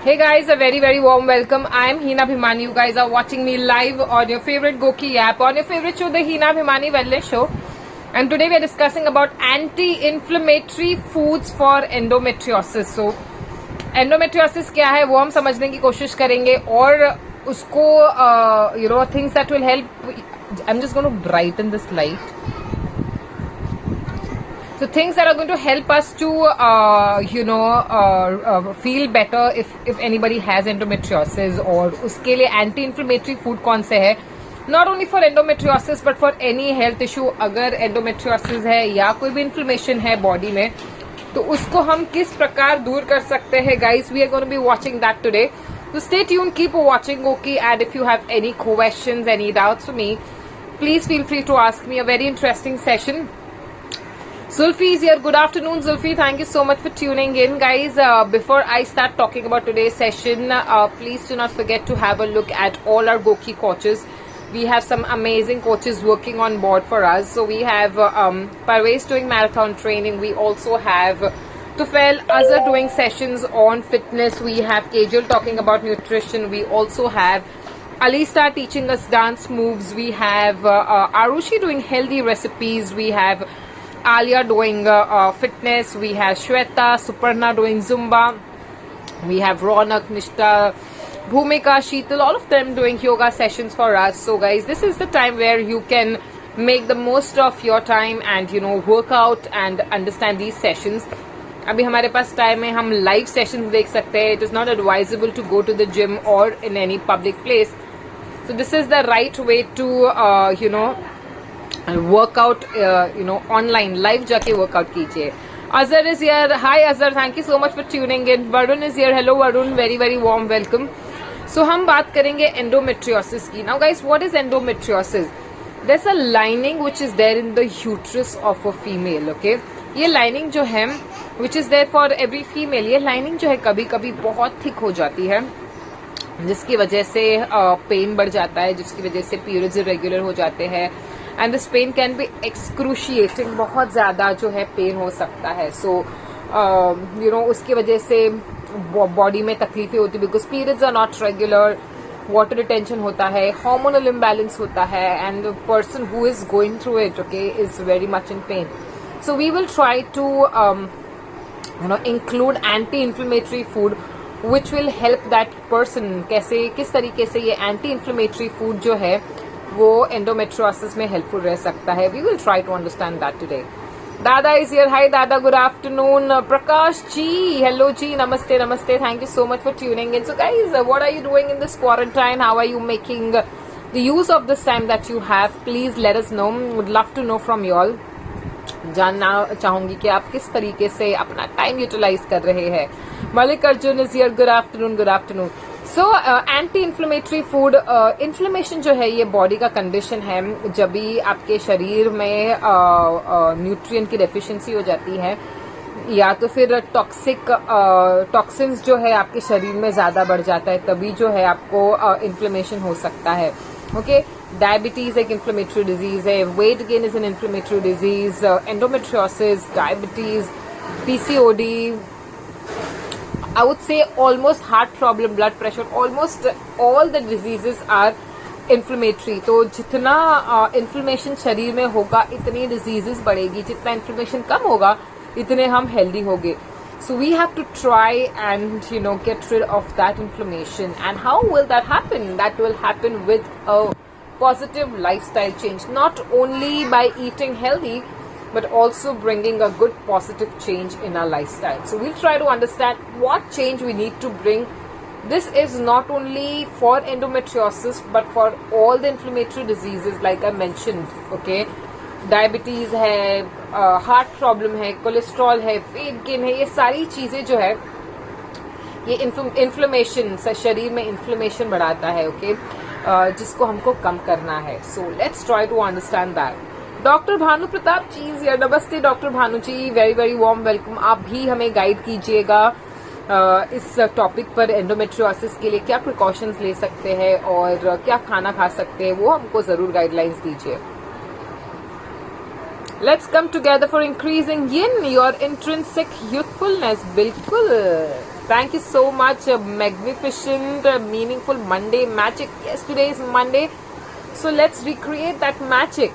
Hey guys, a very warm welcome. I am Hina Bhimani. You guys are watching me live on your favorite Goki app, on your favorite show, the Hina Bhimani Wellness Show. And today we are discussing about anti-inflammatory foods for endometriosis. So, endometriosis क्या है वो हम समझने की कोशिश करेंगे और उसको things that will help. I'm just going to brighten this light. So things that are going to help us to feel better if anybody has endometriosis, और उसके लिए anti-inflammatory food कौन से है, not only for endometriosis but for any health issue. अगर endometriosis है या कोई भी inflammation है body में तो उसको हम किस प्रकार दूर कर सकते हैं, guys, we are going to be watching that today. So stay tuned, keep watching Goki, and if you have any questions, any doubts for me, please feel free to ask me. A very interesting session. Zulfi is here. Good afternoon, Zulfi. Thank you so much for tuning in, guys. Before I start talking about today's session, please do not forget to have a look at all our Goki coaches. We have some amazing coaches working on board for us. So we have Parvez doing marathon training. We also have Tufail Azhar doing sessions on fitness. We have Kajal talking about nutrition. We also have Alista teaching us dance moves. We have Arushi doing healthy recipes. We have Alia doing fitness. We have Shweta, Suparna doing Zumba. We have Ronak, Nishta, Bhumika, Sheetal, all of them doing yoga sessions for us. So guys, this is the time where you can make the most of your time and work out and understand these sessions. अभी हमारे पास time है, हम live sessions देख सकते हैं. It is not advisable to go to the gym or in any public place. So this is the right way to workout online, live जाके workout कीजिए. Azhar is here. Hi Azhar, thank you so much for tuning in. Varun is here. Hello Varun, very warm welcome. So हम बात करेंगे endometriosis की. Now guys, what is endometriosis? There's a lining which is there in the uterus of a female. Okay, ये lining जो है which is there for every female, ये lining जो है कभी कभी बहुत thick हो जाती है, जिसकी वजह से पेन बढ़ जाता है, जिसकी वजह से periods irregular हो जाते हैं. And this pain can be excruciating, बहुत ज़्यादा जो है पेन हो सकता है. सो उसकी वजह से बॉडी में तकलीफें होती है, because periods are not regular, water retention होता है, हार्मोनल इम्बैलेंस होता है, and the person who is going through it is very much in pain. So we will try to include anti inflammatory food which will help that person. किस तरीके से ये anti inflammatory food जो है वो endometriosis में helpful रह सकता है. We will try to understand that today. Dada is here. Hi Dada, good afternoon. Prakash ji, hello ji, namaste. Thank you so much for tuning in. So guys, what are you doing in this quarantine? How are you making the use of this time that you have? Please let us know. Would love to know from you all. जानना चाहूंगी कि आप किस तरीके से अपना time utilize कर रहे हैं. Malik Arjun is here. Good afternoon. So anti inflammatory food, inflammation जो है ये बॉडी का कंडीशन है जब भी आपके शरीर में न्यूट्रिएंट की डेफिशिएंसी हो जाती है, या तो फिर टॉक्सिन्स जो है आपके शरीर में ज्यादा बढ़ जाता है, तभी जो है आपको इन्फ्लेमेशन हो सकता है. ओके, डायबिटीज एक इन्फ्लेमेटरी डिजीज है, weight gain is an inflammatory disease, endometriosis, diabetes, PCOD, I would say almost heart problem, blood pressure, almost all the diseases are inflammatory. तो जितना inflammation शरीर में होगा इतनी diseases बढ़ेगी, जितना inflammation कम होगा इतने हम healthy होंगे. So we have to try and get rid of that inflammation. And how will that happen? That will happen with a positive lifestyle change, not only by eating healthy, but also bringing a good positive change in our lifestyle. So we'll try to understand what change we need to bring. This is not only for endometriosis but for all the inflammatory diseases like I mentioned. Okay, diabetes है, heart problem है, cholesterol है, weight gain है, ये सारी चीजें जो है ये इन्फ्लेमेशन शरीर में इन्फ्लेमेशन बढ़ाता है. ओके, जिसको हमको कम करना है. So let's try to understand that. Doctor Bhanu Pratap ji, नमस्ते doctor Bhanu ji, very warm welcome. आप भी हमें गाइड कीजिएगा इस टॉपिक पर. एंडोमेट्रियोसिस के लिए क्या प्रिकॉशंस ले सकते हैं और क्या खाना खा सकते हैं, वो हमको जरूर गाइडलाइंस दीजिए. Let's come together for increasing yin, your intrinsic youthfulness. बिल्कुल Thank you so much. Magnificent, meaningful Monday magic. Yes, today is Monday. So let's recreate that magic.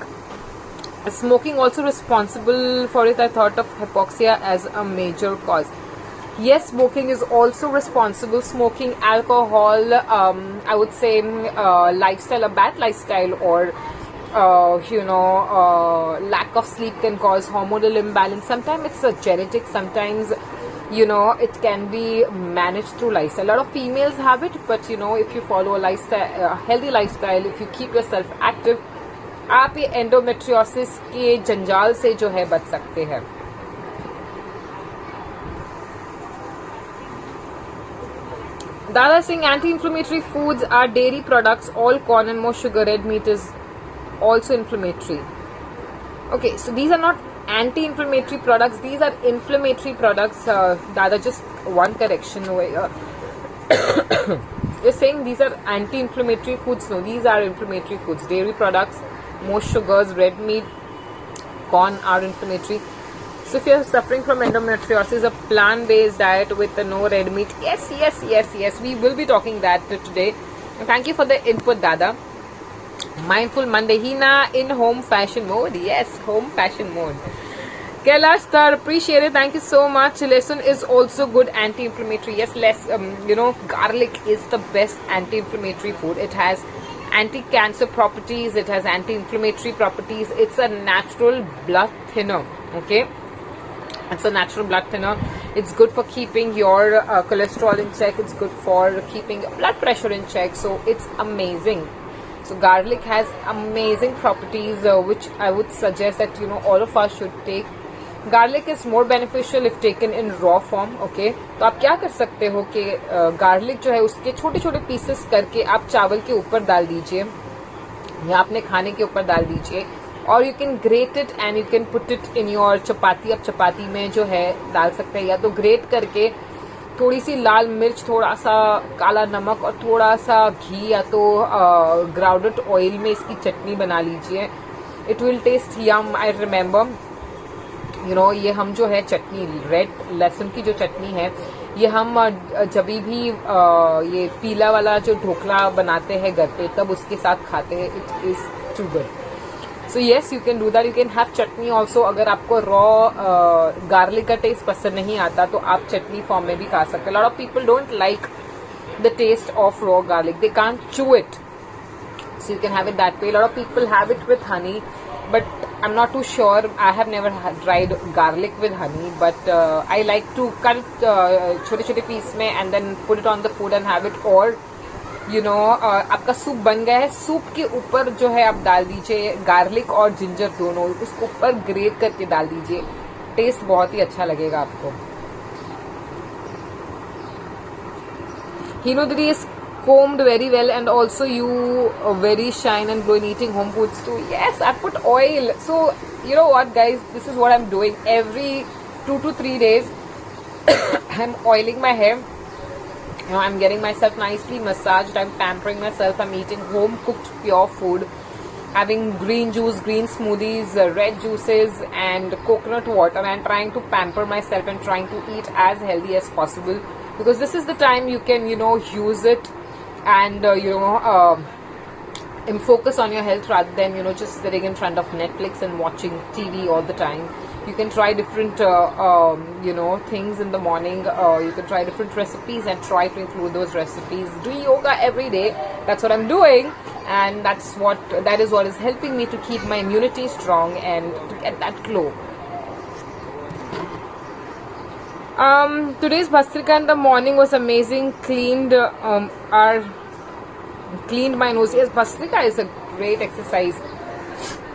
Is smoking also responsible for it? I thought of hypoxia as a major cause. Yes, smoking is also responsible. Smoking, alcohol, I would say lifestyle, a bad lifestyle, or lack of sleep can cause hormonal imbalance. Sometimes it's a genetic, sometimes it can be managed through lifestyle. A lot of females have it, but if you follow a lifestyle, a healthy lifestyle, if you keep yourself active, आप ये endometriosis के जंजाल से जो है बच सकते हैं. Dada saying anti-inflammatory foods are dairy products, all corn and more sugar. Red meat is also inflammatory. Okay, so these are not anti-inflammatory products, these are inflammatory products. Dada, just one correction over here. You're saying these are anti-inflammatory foods. No, these are inflammatory foods. Dairy products, more sugars, red meat, corn are inflammatory. So if you're suffering from endometriosis, a plant-based diet with no red meat, yes, we will be talking that today. Thank you for the input, Dada. Mindful Monday. Hina in home fashion mode. Yes, home fashion mode. Kailash sir, appreciate it. Thank you so much. Lesson is also good anti-inflammatory. Yes, garlic is the best anti-inflammatory food. It has anti-cancer properties. It has anti-inflammatory properties. It's a natural blood thinner. Okay. It's a natural blood thinner. It's good for keeping your cholesterol in check. It's good for keeping blood pressure in check. So it's amazing. So garlic has amazing properties, which I would suggest that all of us should take. Garlic is more beneficial if taken in raw form. Okay, तो आप क्या कर सकते हो कि garlic जो है उसके छोटे छोटे पीसेस करके आप चावल के ऊपर डाल दीजिए या अपने खाने के ऊपर डाल दीजिए, और you can grate it and you can put it in your chapati. आप चपाती में जो है डाल सकते हैं, या तो ग्रेट करके थोड़ी सी लाल मिर्च, थोड़ा सा काला नमक और थोड़ा सा घी, या तो ग्राउंडेड ऑयल में इसकी चटनी बना लीजिए. It will taste yum. I remember ये हम जो है चटनी, रेड लहसुन की जो चटनी है, ये हम जब भी ये पीला वाला जो ढोकला बनाते हैं घर पे, तब उसके साथ खाते हैं. It is too good. So yes, you can do that. You can have chutney also. अगर आपको raw garlic का taste पसंद नहीं आता तो आप चटनी फॉर्म में भी खा सकते हैं. A lot of people don't like the taste of raw garlic. They can't chew it. So you can have it that way. A lot of people have it with honey, but I'm not too sure. I have never tried garlic with honey, but I like to cut it छोटे-छोटे piece में and then put it on the food and have it. Or आपका soup बन गया है, soup के ऊपर जो है आप डाल दीजिए गार्लिक और जिंजर दोनों, उसको ऊपर ग्रेट करके डाल दीजिए. टेस्ट बहुत ही अच्छा लगेगा आपको. Hino Didi is combed very well, and also you very shine and glow in eating home foods too. Yes, I put oil. So you know what, guys, this is what I'm doing every 2 to 3 days. I'm oiling my hair. I'm getting myself nicely massaged. I'm pampering myself. I'm eating home cooked pure food, having green juice, green smoothies, red juices and coconut water, and trying to pamper myself and trying to eat as healthy as possible, because this is the time you can use it and focus on your health rather than just sitting in front of Netflix and watching TV all the time. You can try different things in the morning. You can try different recipes and try to include those recipes. Do yoga every day. That's what I'm doing, and that is what is helping me to keep my immunity strong and to get that glow. Today's Bhastrika in the morning was amazing. Cleaned my nose. Yes, Bhastrika is a great exercise,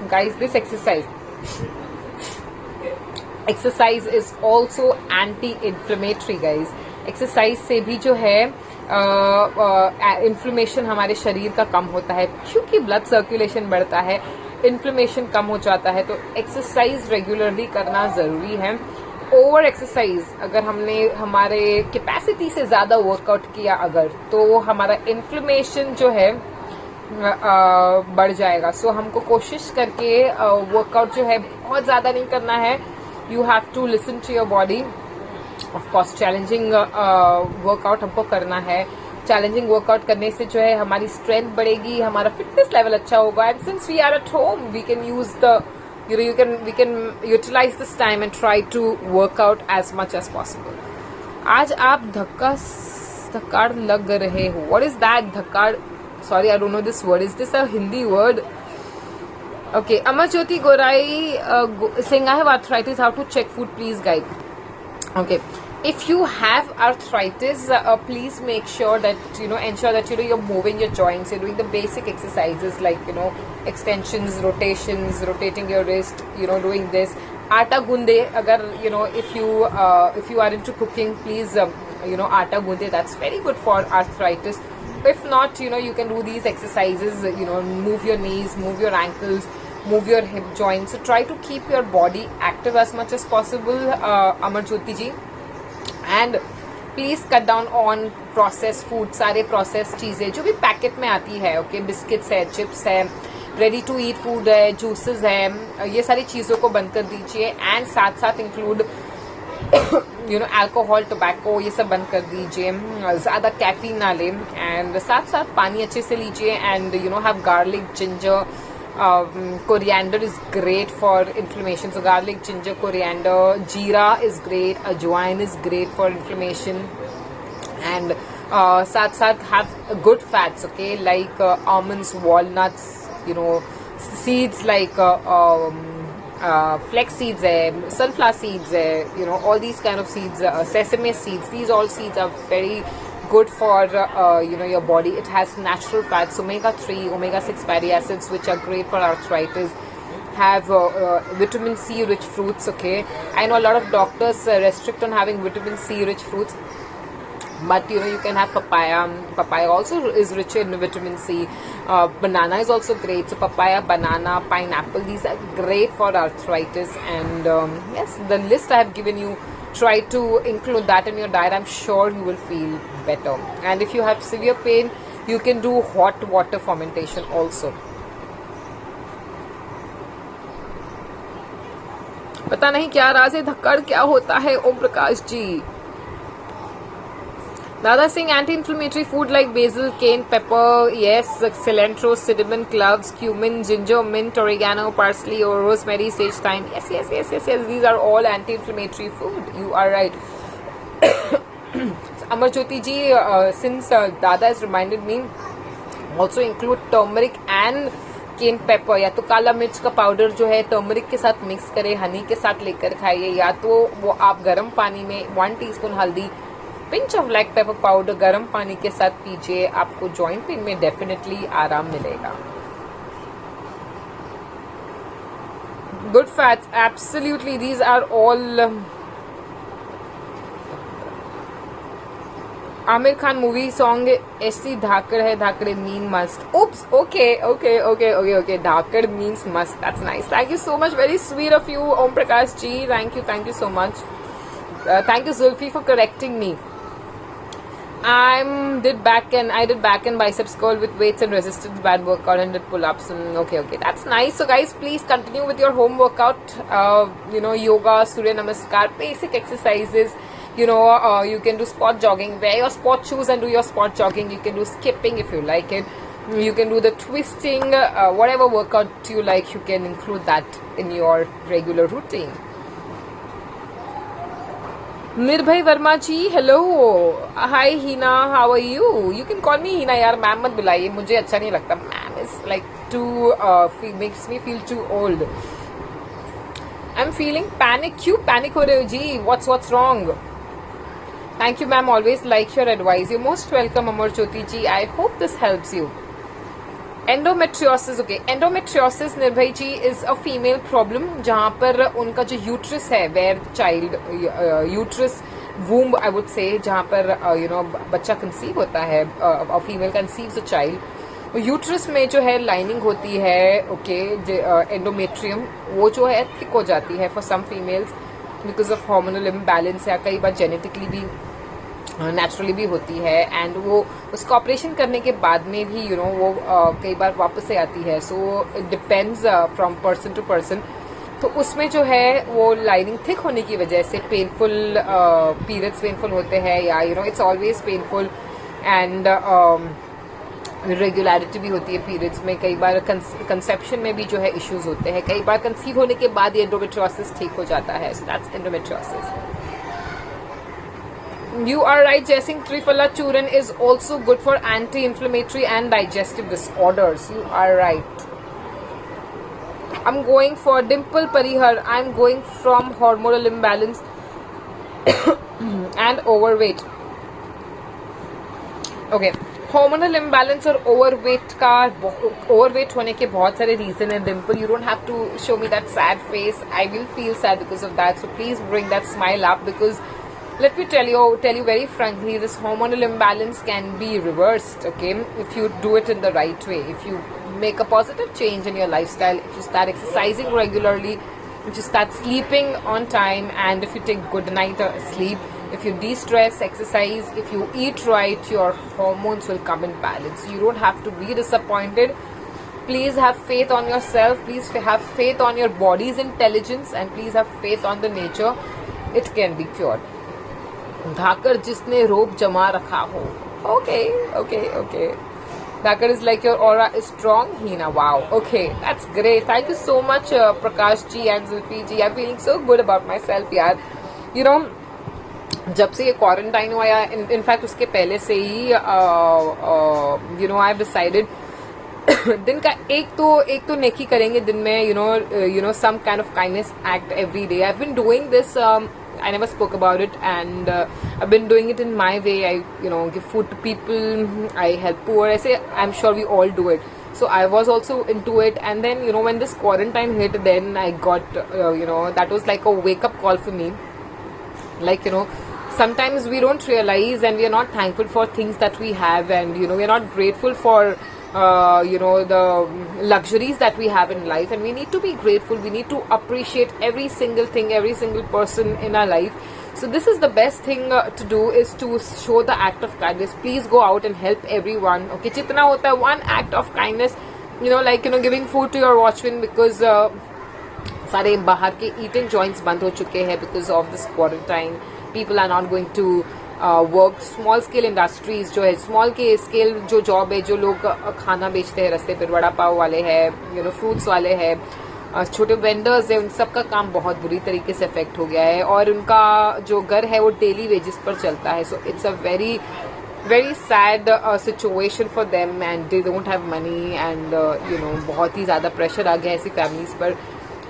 guys. This exercise is also anti-inflammatory, guys. Exercise से भी जो है inflammation हमारे शरीर का कम होता है, क्योंकि ब्लड सर्कुलेशन बढ़ता है, इन्फ्लेमेशन कम हो जाता है. तो एक्सरसाइज रेगुलरली करना जरूरी है. ओवर एक्सरसाइज, अगर हमने हमारे कैपेसिटी से ज्यादा वर्कआउट किया तो हमारा इन्फ्लेमेशन जो है बढ़ जाएगा. सो हमको कोशिश करके वर्कआउट जो है बहुत ज्यादा नहीं करना है. You have to listen to your body. Of course challenging workout हमको करना है. चैलेंजिंग वर्कआउट करने से जो है हमारी स्ट्रेंथ बढ़ेगी, हमारा फिटनेस लेवल अच्छा होगा. And since we are at home we can use the we can utilize this time and try to work out as much as possible. आज आप धक्कार लग रहे हो. What is that? धक्कार? Sorry, I don't know this word. Is this a Hindi word? Okay. Amarjyoti Gorai saying I have arthritis. How to check food? Please guide. Okay. If you have arthritis, please make sure that ensure that you're moving your joints. You're doing the basic exercises like extensions, rotations, rotating your wrist. Doing this. Aata gunde. Agar if you are into cooking, please aata gunde. That's very good for arthritis. If not, you can do these exercises. Move your knees, move your ankles, move your hip joints. So try to keep your body active as much as possible, Amarjyoti ji. And please cut down on process food. सारे process चीजें जो भी packet में आती है, okay, biscuits है, chips है, ready to eat food है, जूसेस है, ये सारी चीजों को बंद कर दीजिए. एंड साथ साथ इंक्लूड अल्कोहल, टोबैको, ये सब बंद कर दीजिए. ज्यादा कैफीन ना लें. एंड साथ साथ पानी अच्छे से लीजिए. And have garlic, ginger, coriander is great for inflammation. So garlic, ginger, coriander, jeera is great. Ajwain is great for inflammation. And साथ साथ have good fats, okay, like almonds, walnuts, seeds like flex seeds hai, sunflower seeds hai, all these kind of seeds, sesame seeds. These all seeds are very good for your body. It has natural fats, omega-3, omega-6 fatty acids, which are great for arthritis. Have vitamin C rich fruits. Okay, I know a lot of doctors restrict on having vitamin C rich fruits, but you can have papaya. Papaya also is rich in vitamin C. Banana is also great. So papaya, banana, pineapple, these are great for arthritis. And yes, the list I have given you, try to include that in your diet. I'm sure you will feel better. And if you have severe pain, you can do hot water fermentation also. पता नहीं क्या राज है, धक्कड़ क्या होता है, ओम प्रकाश जी. Dada saying anti-inflammatory food like basil, cayenne pepper, yes, cilantro, cinnamon, cloves, cumin, ginger, mint, oregano, parsley, or rosemary, sage, thyme. Yes. These are all anti-inflammatory food. You are right. Amarjyoti ji, since Dada has reminded me, also include turmeric and cayenne pepper. या तो काला मिर्च का powder जो है turmeric के साथ mix करें, हनी के साथ लेकर खाइए, या तो वो आप गर्म पानी में 1 टीस्पून हल्दी, pinch of black pepper powder गर्म पानी के साथ पीजिए. आपको जॉइंट पेन में डेफिनेटली आराम मिलेगा. Good fats, absolutely, these are all. Aamir Khan movie song ऐसी धाकड़ है, धाकड़े मीन मस्ट. उप्स, ओके, धाकड़ means must. That's nice. Thank you so much, very sweet of you Om Prakash ji. Thank you so much. Thank you Zulfi for correcting me. I did back and biceps curl with weights and resistance band workout and did pull-ups. Okay, that's nice. So guys, please continue with your home workout. Yoga, Surya Namaskar, basic exercises. You can do spot jogging. Wear your sport shoes and do your spot jogging. You can do skipping if you like it. You can do the twisting, whatever workout you like. You can include that in your regular routine. Nirbhay Verma ji, hello, hi Hina, how are you? You can call me Hina यार, ma'am मत बुलाइए, मुझे अच्छा नहीं लगता. Ma'am is like to makes me feel too old. I am feeling panic. क्यों panic हो रहे हो जी? What's wrong? Thank you ma'am, always like your advice. You most welcome Amarjyoti ji. I hope this helps you. Endometriosis, okay, endometriosis Nirbhay ji is a female problem जहां पर उनका जो uterus है, where child uterus womb I would say, जहां पर बच्चा conceive होता है, female conceives a child, uterus में जो है लाइनिंग होती है, ओके, एंडोमेट्रियम, वो जो है थिक हो जाती है for some females because of hormonal imbalance, या कई बार जेनेटिकली भी, नेचुरली भी होती है. एंड वो उसका ऑपरेशन करने के बाद में भी वो कई बार वापस से आती है. So it depends from person to person. तो उसमें जो है वो लाइनिंग थिक होने की वजह से पेनफुल पीरियड्स पेनफुल होते हैं, या you know it's always painful, and irregularity भी होती है पीरियड्स में। कई बार कंसेप्शन में भी जो है इश्यूज होते हैं, कई बार कंसीव होने के बाद ये एंडोमेट्रियोसिस ठीक हो जाता है। So that's endometriosis. You are right, Jaising. Triphala Churn is also good for anti-inflammatory and digestive disorders. You are right. I'm going for Dimple Parihar. I'm going from hormonal imbalance and overweight. Okay. Hormonal imbalance और overweight होने के बहुत सारे reason है. Dimple, you don't have to show me that sad face. I will feel sad because of that. So please bring that smile up, because let me tell you very frankly, this hormonal imbalance can be reversed, okay, if you do it in the right way. If you make a positive change in your lifestyle, if you start exercising regularly, if you start sleeping on time, and if you take good night sleep, if you de-stress, exercise, if you eat right, your hormones will come in balance. You don't have to be disappointed. Please have faith on yourself. Please have faith on your body's intelligence, and please have faith on the nature. It can be cured. धाकर जिसने रोब जमा रखा हो. Okay. Dhacker is like your aura is strong, Hina. Wow. Okay, that's great. Thank you so much, Prakash ji and Zulfi ji. I'm feeling so good about myself, yaar. You know, जब से ये quarantine हुआ, या in fact उसके पहले से ही you know I have decided दिन का एक तो नेकी करेंगे दिन में, you know some kind of kindness act every day. I have been doing this. I never spoke about it, and I've been doing it in my way. I, you know, give food to people. I help poor. I say, I'm sure we all do it. So I was also into it, and then, you know, when this quarantine hit, then I got, you know, that was like a wake-up call for me. Like, you know, sometimes we don't realize, and we are not thankful for things that we have, and, you know, we are not grateful for you know, the luxuries that we have in life, and we need to be grateful. We need to appreciate every single thing, every single person in our life. So this is the best thing to do, is to show the act of kindness. Please go out and help everyone. Okay, जितना होता है one act of kindness, you know, like, you know, giving food to your watchman, because सारे बाहर के eating joints बंद हो चुके हैं because of this quarantine. People are not going to work. Small scale industries जो है, स्मॉल के स्केल जो जॉब है, जो लोग खाना बेचते हैं रास्ते पर, वड़ा पाव वाले हैं, यू नो फ्रूट्स वाले हैं, छोटे वेंडर्स हैं, उन सबका काम बहुत बुरी तरीके से अफेक्ट हो गया है, और उनका जो घर है वो डेली वेजेस पर चलता है. So it's a very sad situation for them, and they don't have money, and you know बहुत ही ज़्यादा प्रेशर आ गया है ऐसी फैमिलीज पर.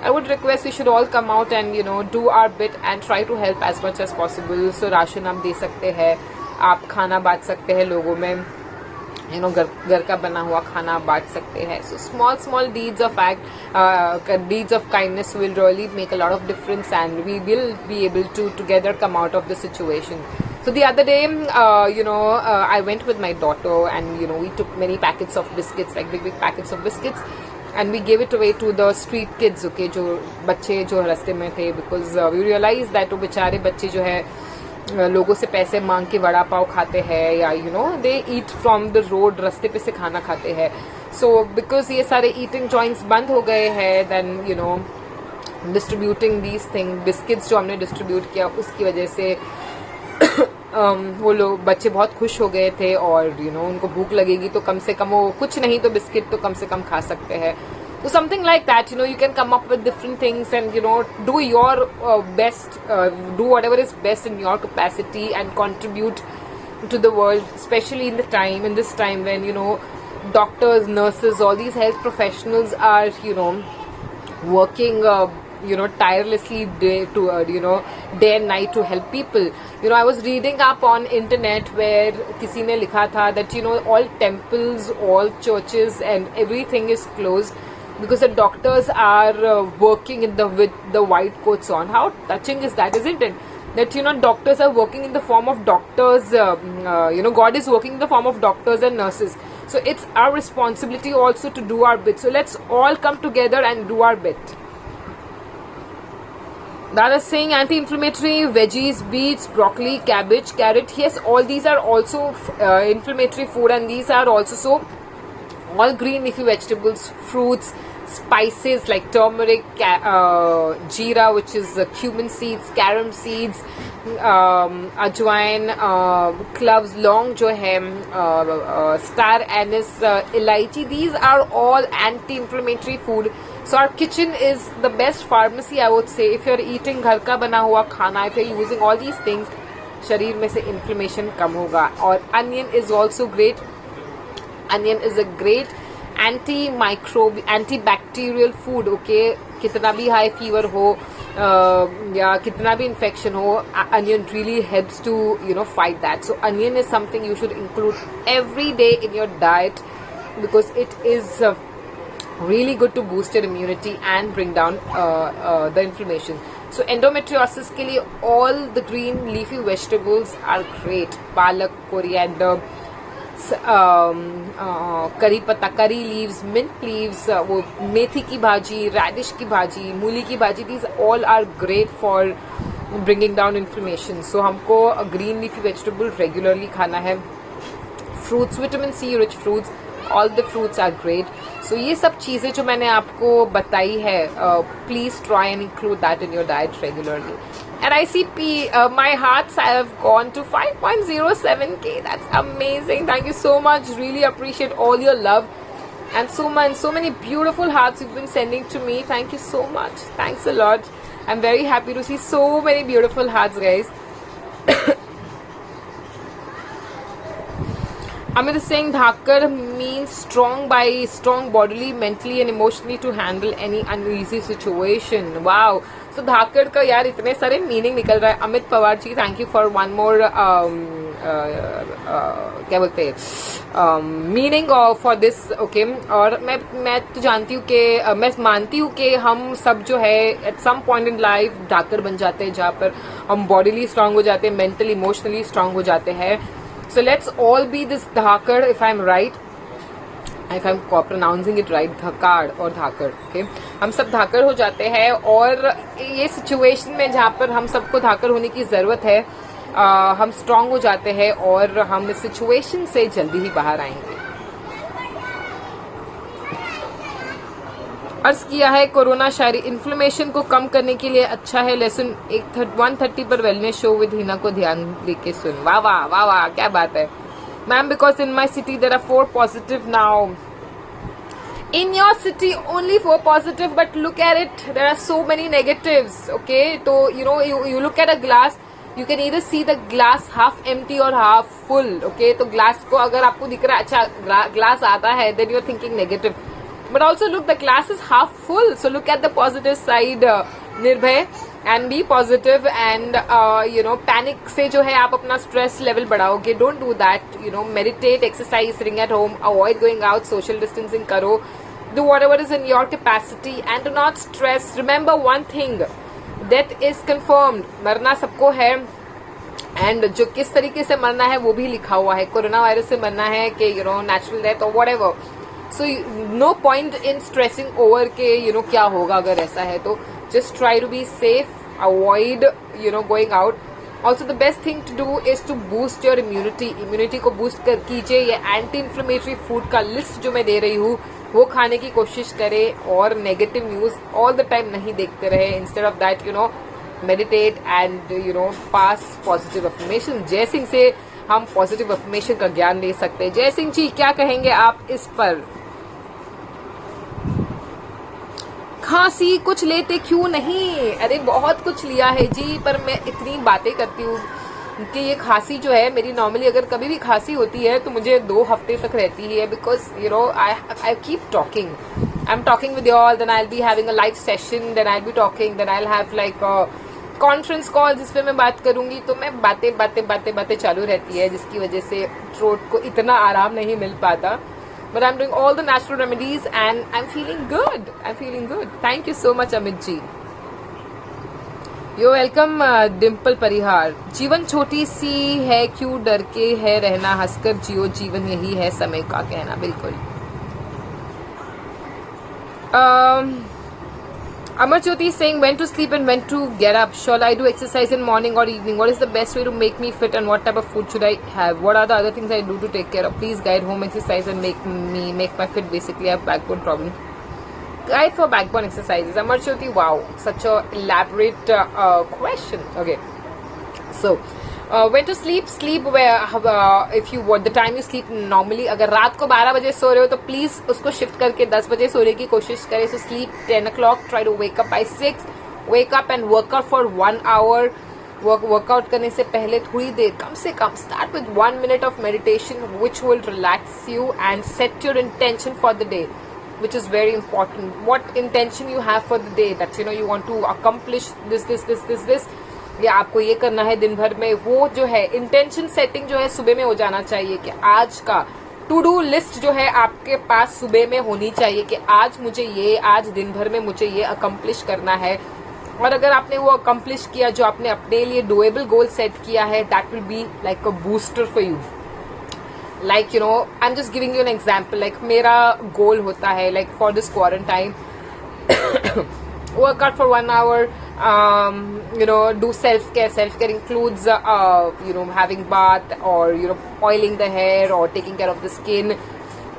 I would request we should all come out and, you know, do our bit and try to help as much as possible. So ration आप दे सकते हैं, आप खाना बांट सकते हैं लोगों में, you know, घर का बना हुआ खाना आप बांट सकते हैं. So small deeds of kindness will really make a lot of difference, and we will be able to together come out of the situation. So the other day, you know, I went with my daughter, and, you know, we took many packets of biscuits, like big packets of biscuits, and we gave it away to the street kids, okay, जो बच्चे जो रास्ते में थे, because we realized that वो बेचारे बच्चे जो है लोगों से पैसे मांग के वड़ा पाव खाते हैं, या you know they eat from the road, रास्ते पे से खाना खाते हैं. So because ये सारे eating joints बंद हो गए हैं, then, you know, distributing these things, biscuits जो हमने distribute किया, उसकी वजह से वो लोग बच्चे बहुत खुश हो गए थे, और यू नो उनको भूख लगेगी तो कम से कम वो कुछ नहीं तो बिस्किट तो कम से कम खा सकते हैं. So something like that, you know, you can come up with different things, and, you know, do your best, do whatever is best in your capacity, and contribute to the world, especially in this time when, you know, doctors, nurses, all these health professionals are, you know, working you know, tirelessly day and night to help people. You know, I was reading up on internet where किसी ने लिखा था that, you know, all temples, all churches and everything is closed because the doctors are working with the white coats on. How touching is that, isn't it? That, you know, doctors are working in the form of doctors, you know, God is working in the form of doctors and nurses. So it's our responsibility also to do our bit. So let's all come together and do our bit. Dada saying anti-inflammatory veggies, beets, broccoli, cabbage, carrot. Yes, all these are also inflammatory food, and these are also so all green leafy vegetables, fruits, spices like turmeric, jeera, which is cumin seeds, carom seeds, ajwain, cloves, long जो है, star anise, elaichi. These are all anti-inflammatory food. So our kitchen is the best pharmacy, I would say. If you're eating घर का बना हुआ खाना, if you're using all these things, शरीर में से inflammation कम होगा. और onion is also great. Onion is a great antibacterial food. Okay, कितना भी high fever हो या कितना भी infection हो, onion really helps to fight that. So onion is something you should include every day in your diet because it is really good to boost your immunity and bring down the inflammation. So endometriosis के लिए all the green leafy vegetables are great. Palak, coriander, करी पत्ता, curry leaves, mint leaves, वो मेथी की भाजी, reddish की भाजी, मूली की भाजी, these all are great for bringing down inflammation. So हमको green leafy vegetable regularly खाना है. Fruits, vitamin C rich fruits, all the fruits are great. So ये सब चीजें जो मैंने आपको बताई है, please try and include that in your diet regularly. And I see my hearts have gone to 5.07k. That's amazing. Thank you so much. Really appreciate all your love and so many beautiful hearts you've been sending to me. Thank you so much. Thanks a lot. I'm very happy to see so many beautiful hearts, guys. Amit is saying Dhakar means strong bodily, mentally and emotionally to handle any uneasy situation. Wow. So धाकड़ का यार इतने सारे meaning निकल रहा है. Amit Pawar ji, thank you for one more क्या बोलते हैं मीनिंग फॉर दिस. ओके, और मैं तो जानती हूँ कि मैं मानती हूँ कि हम सब जो है at some point in life धाकड़ बन जाते हैं, जहाँ पर हम बॉडीली स्ट्रांग हो जाते हैं, मेंटली इमोशनली स्ट्रांग हो जाते हैं. So let's all B this Dhakad, if I am right, if I'm pronouncing it right, धकाड़ और धाकड़. ओके, हम सब धाकड़ हो जाते हैं और ये सिचुएशन में जहाँ पर हम सबको धाकड़ होने की जरूरत है, हम स्ट्रांग हो जाते हैं और हम इस सिचुएशन से जल्दी ही बाहर आएंगे. अर्ज किया है कोरोना शायरी इन्फ्लेमेशन को कम करने के लिए अच्छा है लहसुन. 1:30 पर वेलनेस शो विद हिना को ध्यान देके सुन. वाह वाह वाह वाह, क्या बात है ma'am. Because in my city there are 4 positive now. In your city only 4 positive, but look at it, there are so many negatives. Okay, so you look at a glass, you can either see the glass half empty or half full. Okay, तो glass को अगर आपको दिख रहा है अच्छा glass आता है, then you're thinking negative. But also look, the glass is half full, so look at the positive side. निर्भय and be positive and panic से जो है आप अपना stress level बढ़ाओगे. Don't do that. Meditate, exercise, sitting at home, avoid going out, social distancing करो, do whatever is in your capacity and do not stress. Remember one thing, death is confirmed. मरना सबको है and जो किस तरीके से मरना है वो भी लिखा हुआ है. कोरोना वायरस से मरना है कि natural death or whatever. So no point in stressing over के क्या होगा अगर ऐसा है तो. Just try to be safe, avoid going out. Also the best thing to do is to boost your immunity को boost कीजिए. ये एंटी इन्फ्लेमेटरी फूड का लिस्ट जो मैं दे रही हूँ वो खाने की कोशिश करें और negative news all the time नहीं देखते रहे. Instead of that meditate and pass positive affirmation. जय सिंह से हम पॉजिटिव अफर्मेशन का ज्ञान ले सकते हैं. जय सिंह जी, क्या कहेंगे आप इस पर? खांसी कुछ लेते क्यों नहीं? अरे बहुत कुछ लिया है जी, पर मैं इतनी बातें करती हूँ कि ये खांसी जो है मेरी नॉर्मली अगर कभी भी खांसी होती है तो मुझे 2 हफ्ते तक रहती है. Because I keep talking, I am talking with all, then I will be having a live session, then I will be talking, then I will have like conference call जिसपे मैं बात करूंगी. तो मैं बातें चालू रहती है जिसकी वजह से थ्रोट को इतना आराम नहीं मिल पाता. But I'm doing all the natural remedies and I'm feeling good. Thank you so much, Amit ji. You're welcome, Dimple Parihar. जीवन छोटी सी है, क्यों डर के है रहना, हंसकर जियो जीवन, यही है समय का कहना. बिल्कुल. Amar Jyoti is saying when to sleep and when to get up. Shall I do exercise in morning or evening? What is the best way to make me fit and what type of food should I have? What are the other things I do to take care of? Please guide home exercise and make my fit. Basically, I have backbone problem. guide for backbone exercises. Amar Jyoti, wow, such a elaborate question. Okay, so when to sleep? Sleep where if you what the time you sleep normally. अगर रात को 12 बजे सो रहे हो तो please उसको shift करके 10 बजे सोने की कोशिश करें. So sleep 10 o'clock. Try to wake up by 6. Wake up and work out for 1 hour. Workout करने से पहले थोड़ी देर कम से कम start with 1 minute of meditation which will relax you and set your intention for the day, which is very important. What intention you have for the day, that you want to accomplish this, या आपको ये करना है दिन भर में, वो जो है इंटेंशन सेटिंग जो है सुबह में हो जाना चाहिए. कि आज का टू डू लिस्ट जो है आपके पास सुबह में होनी चाहिए कि आज मुझे ये, आज दिन भर में मुझे ये अकम्प्लिश करना है. और अगर आपने वो अकम्प्लिश किया जो आपने अपने लिए डुएबल गोल सेट किया है, that will be like a booster for you. Like I am just giving you an example. Like मेरा गोल होता है like for this quarantine, work out for 1 hour, do self-care. Self-care includes, having bath or, oiling the hair or taking care of the skin.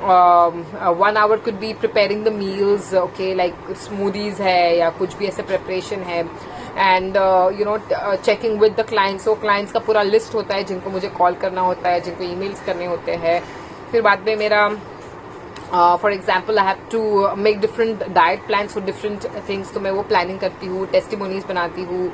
1 hour could be preparing the meals, okay, like smoothies hai ya kuch bhi aise preparation hai. And, checking with the clients. So, clients का पूरा list होता है जिनको मुझे call करना होता है, जिनको emails करने होते हैं. फिर बाद में मेरा for example I have to make different diet plans for different things, तो मैं वो प्लानिंग करती हूँ, टेस्टिमोनीज बनाती हूँ.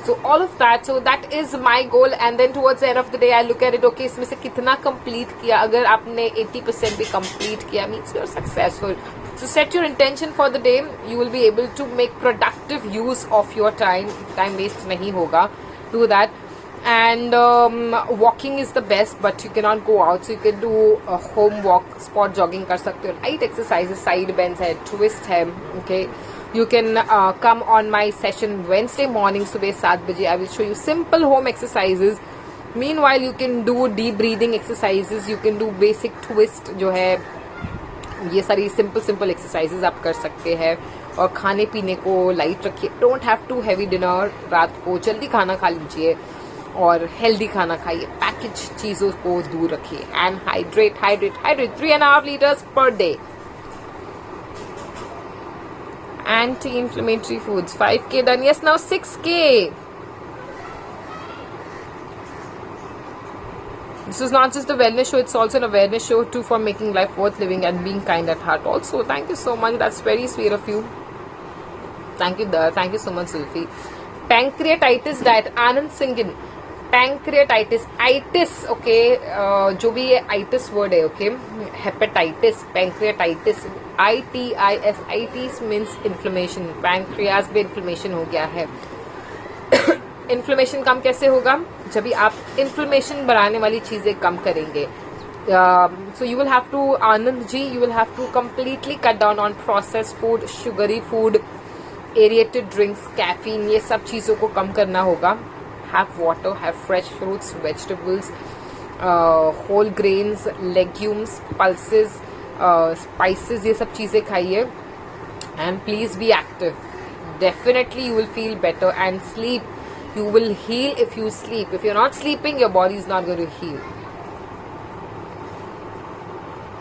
So all of that, so that is my goal. And then towards the end of the day I look at it, okay इसमें से कितना कंप्लीट किया. अगर आपने 80% भी कंप्लीट किया means you are successful. So set your intention for the day. You will be able to make productive use of your time. Time waste नहीं होगा. Do that. And walking is the best, but you cannot go out, so you can do a home walk, spot jogging कर सकते हो. Light exercises, side bends है, twist है. Okay, you can come on my session Wednesday morning सुबह 7 बजे. I will show you simple home exercises. Meanwhile, you can do deep breathing exercises. You can do basic twist जो है, ये सारी simple exercises आप कर सकते हैं. और खाने पीने को लाइट रखिए. Don't have too heavy dinner. रात को जल्दी खाना खा लीजिए और हेल्दी खाना खाइए. पैकेज चीजों को दूर रखिए. And hydrate 3.5 liters per day. Anti-inflammatory foods. 5K done. Yes, now 6K. This is not just a wellness show, it's also an awareness show too, for making life worth living and being kind at heart also. Thank you so much. That's very sweet of you. Thank you so much, Zulfi. Pancreatitis diet. Anand Singhin. Pancreatitis, itis, okay, जो भी ये itis word है, okay, hepatitis, pancreatitis, ITIS, itis means inflammation. Pancreas में inflammation हो गया है. Inflammation कम कैसे होगा? जब भी आप इन्फ्लेमेशन बढ़ाने वाली चीजें कम करेंगे. So you will have to, Anand ji, you will have to completely cut down on processed food, sugary food, aerated drinks, caffeine, ये सब चीजों को कम करना होगा. Have water, have fresh fruits, vegetables, whole grains, legumes, pulses, spices, ये सब चीजें खाइए. And please be active. Definitely you will feel better. And sleep. You will heal if you sleep. If you're not sleeping, your body is not going to heal.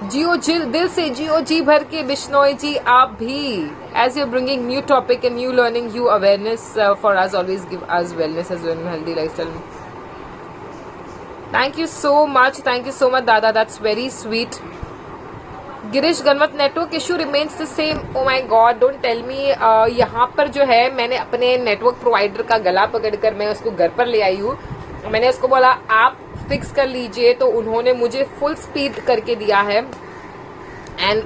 जियो दिल से जियो जी भर के बिश्नोई जी आप भी. As you're bringing new topic and new learning, new awareness for us, always give us wellness as well, healthy lifestyle. Thank you so much, Dada. That's very sweet. Girish Ganwat, network issue remains the same. Oh my God, don't tell me. यहाँ पर जो है मैंने अपने network provider का गला पकड़कर मैं उसको घर पर ले आई हूँ. मैंने उसको बोला आप फिक्स कर लीजिए, तो उन्होंने मुझे फुल स्पीड करके दिया है. And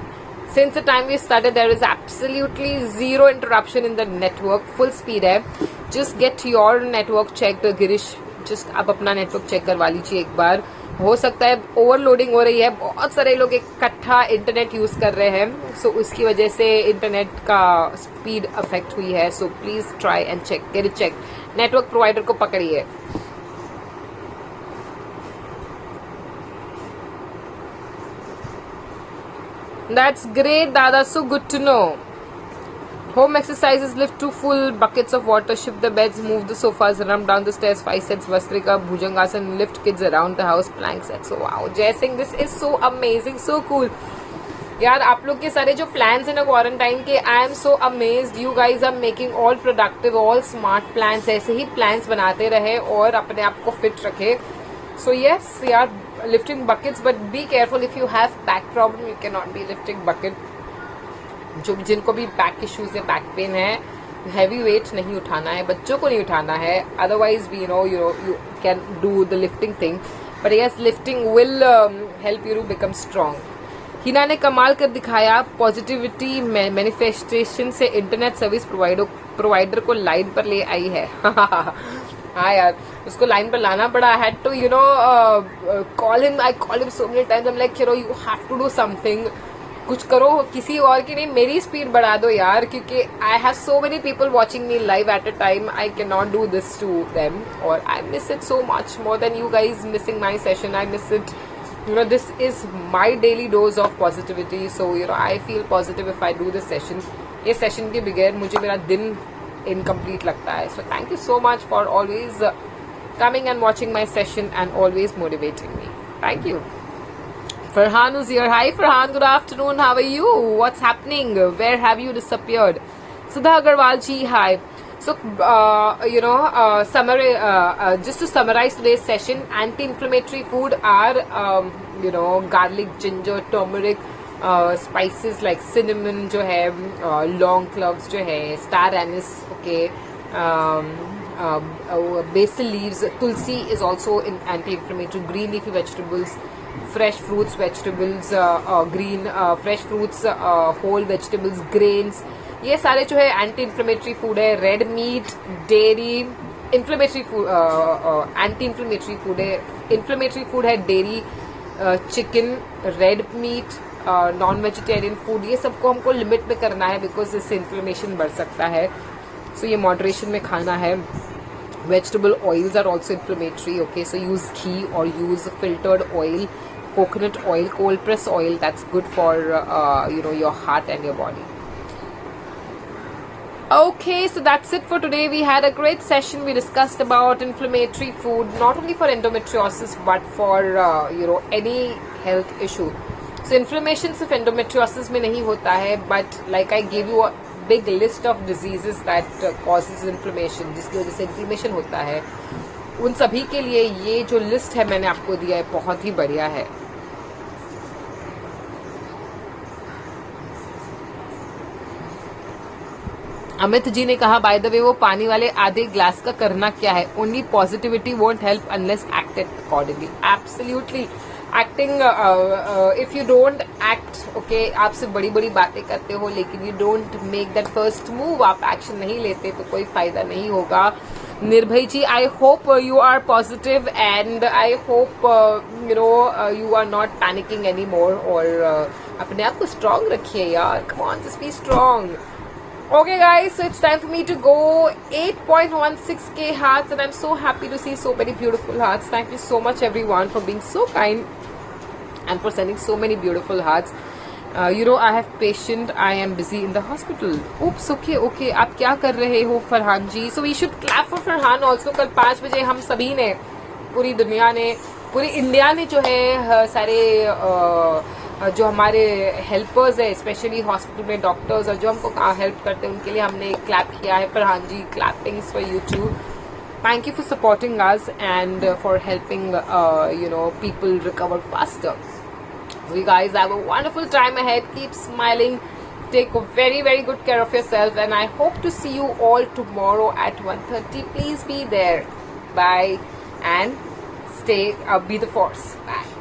since the time we started there is absolutely zero interruption in the network. Full speed है. Just get your network check. Girish, just आप अपना नेटवर्क चेक करवा लीजिए एक बार. हो सकता है ओवरलोडिंग हो रही है, बहुत सारे लोग इकट्ठा इंटरनेट यूज कर रहे हैं, सो उसकी वजह से इंटरनेट का स्पीड अफेक्ट हुई है. So please try and check, get it check. Network provider को पकड़िए. That's great, Dada. So good to know. Home exercises: lift 2 full buckets of water, shift the beds, move the sofas, run down the stairs 5 sets, Vastrika, Bhujangasana, lift kids around the house, plank sets. So wow, Jai Singh, this is so amazing, so cool. यार आप लोग के सारे जो plans हैं ना quarantine के, I am so amazed, you guys are making all productive, all smart plans. ऐसे ही प्लान्स बनाते रहे और अपने आप को फिट रखे। सो यस यार, lifting buckets, but be careful, if you have back problem you can not be lifting bucket. जो जिनको भी बैक इश्यूज है, बैक पेन है, हैवी वेट नहीं उठाना है, बच्चों को नहीं उठाना है, अदरवाइज भी you can do the lifting thing, but yes lifting will help you to become strong. Hina ने कमाल कर दिखाया, पॉजिटिविटी मैनिफेस्टेशन से इंटरनेट सर्विस प्रोवाइडर को लाइन पर ले आई है। हाँ यार, उसको लाइन पर लाना पड़ा। I had to call him, I call him so many times, I am like you have to do something, कुछ करो, किसी और की नहीं मेरी स्पीड बढ़ा दो यार, क्योंकि I have so many people watching me live at a time, I can not do this to them, और I miss it so much more than you guys missing my session. I miss it, this is my daily dose of positivity, so I feel positive if I do this session. ये session के बगैर मुझे मेरा दिन incomplete लगता है। So thank you so much for always coming and watching my session and always motivating me. Thank you. Farhan is here. Hi Farhan, good afternoon. How are you? What's happening? Where have you disappeared? Sudha Agarwal ji, hi. So, just to summarize today's session, anti-inflammatory food are, garlic, ginger, turmeric, spices like cinnamon जो है, long cloves जो है, star anise, okay, basil leaves, tulsi is also in anti-inflammatory, green leafy vegetables, fresh fruits, vegetables, fresh fruits, whole vegetables, grains, ये सारे जो है anti inflammatory food है। Red meat, dairy, inflammatory food, anti inflammatory food है। Inflammatory food है dairy, chicken, red meat, non vegetarian food, ये सबको हमको लिमिट में करना है, बिकॉज इससे इन्फ्लेमेशन बढ़ सकता है। सो ये मॉडरेशन में खाना है। Vegetable oils are also inflammatory, okay, so use ghee और use filtered oil, coconut oil, cold press oil, that's good for your heart and your body. Okay, so that's it for today. We had a great session. We discussed about inflammatory food, not only for endometriosis but for any health issue. So inflammation सिर्फ endometriosis में नहीं होता है, but like I gave you a big list of diseases that causes inflammation, जिसकी वजह से inflammation होता है। उन सभी के लिए ये जो लिस्ट है मैंने आपको दिया है, बहुत ही बढ़िया है। अमित जी ने कहा, बाय द वे वो पानी वाले आधे ग्लास का करना क्या है? Only positivity won't help unless acted accordingly. Absolutely, acting, if you don't act, okay, आप सिर्फ बड़ी बड़ी बातें करते हो लेकिन you don't make that first move, आप एक्शन नहीं लेते तो कोई फायदा नहीं होगा। Nirbhay ji, I hope you are positive and I hope you are not panicking any more, और अपने आप को स्ट्रांग रखिए यार, come on, just be strong. Okay guys, so it's time for me to go. 8.16k hearts and I'm so happy to see so many beautiful hearts. Thank you so much everyone for being so kind and for sending so many beautiful hearts. I have patient, I am busy in the hospital. Oops, okay, आप क्या कर रहे हो फरहान जी? So we should clap for Farhan also. कल 5 बजे हम सभी ने, पूरी दुनिया ने, पूरी इंडिया ने जो है, सारे जो हमारे हेल्पर्स है, स्पेशली हॉस्पिटल में डॉक्टर्स और जो हमको हेल्प करते हैं, उनके लिए हमने क्लैप किया है। Farhan ji, clappings for you too. Thank you for supporting us and for helping people recover faster. So you guys have a wonderful time ahead. Keep smiling. Take very, very good care of yourself, and I hope to see you all tomorrow at 1:30. Please be there. Bye and stay, be the force. Bye.